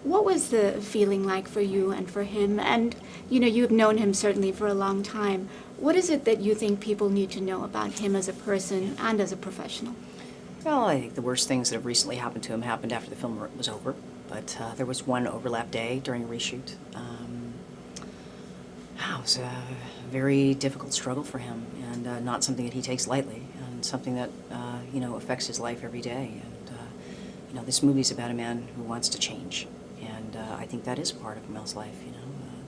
What was the feeling like for you and for him? And, you know, you've known him certainly for a long time. What is it that you think people need to know about him as a person and as a professional? Well, I think the worst things that have recently happened to him happened after the film was over. But there was one overlap day during a reshoot. It was a very difficult struggle for him, and not something that he takes lightly, and something that affects his life every day. And this movie's about a man who wants to change, and I think that is part of Mel's life.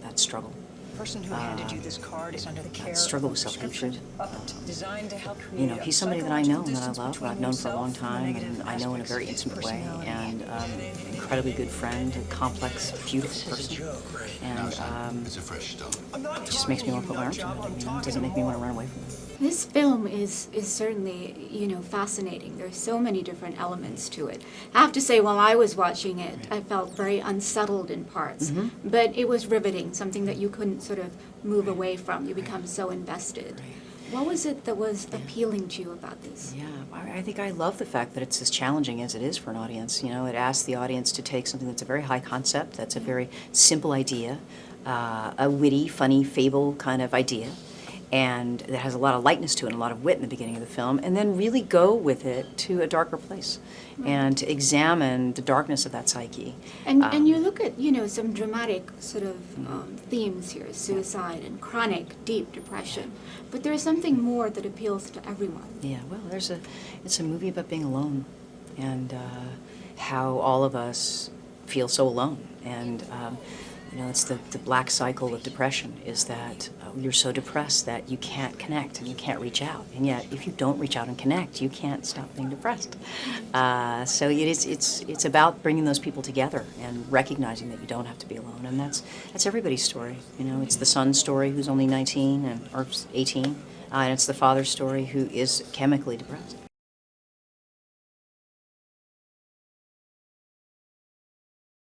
That struggle. The person who handed you this card is under the care struggle of with self-hatred. designed to help create He's somebody that I know and that I love, I've known for a long time, and I know in a very intimate way, and incredibly good friend, a complex, beautiful person, and it just makes me want to put my arms around him. It doesn't make me want to run away from him. This film is certainly, fascinating. There's so many different elements to it. I have to say, while I was watching it, I felt very unsettled in parts, but it was riveting, something that you couldn't sort of move away from. You become so invested. What was it that was appealing to you about this? Yeah, I think I love the fact that it's as challenging as it is for an audience. It asks the audience to take something that's a very high concept, that's a very simple idea, a witty, funny, fable kind of idea, and that has a lot of lightness to it and a lot of wit in the beginning of the film, and then really go with it to a darker place and to examine the darkness of that psyche. And you look at, some dramatic sort of themes here, suicide and chronic, deep depression. But there's something more that appeals to everyone. Yeah, well, it's a movie about being alone and how all of us feel so alone. And, it's the black cycle of depression is that you're so depressed that you can't connect and you can't reach out. And yet, if you don't reach out and connect, you can't stop being depressed. So it's about bringing those people together and recognizing that you don't have to be alone. And that's everybody's story. It's the son's story who's only 19 or 18, and it's the father's story who is chemically depressed.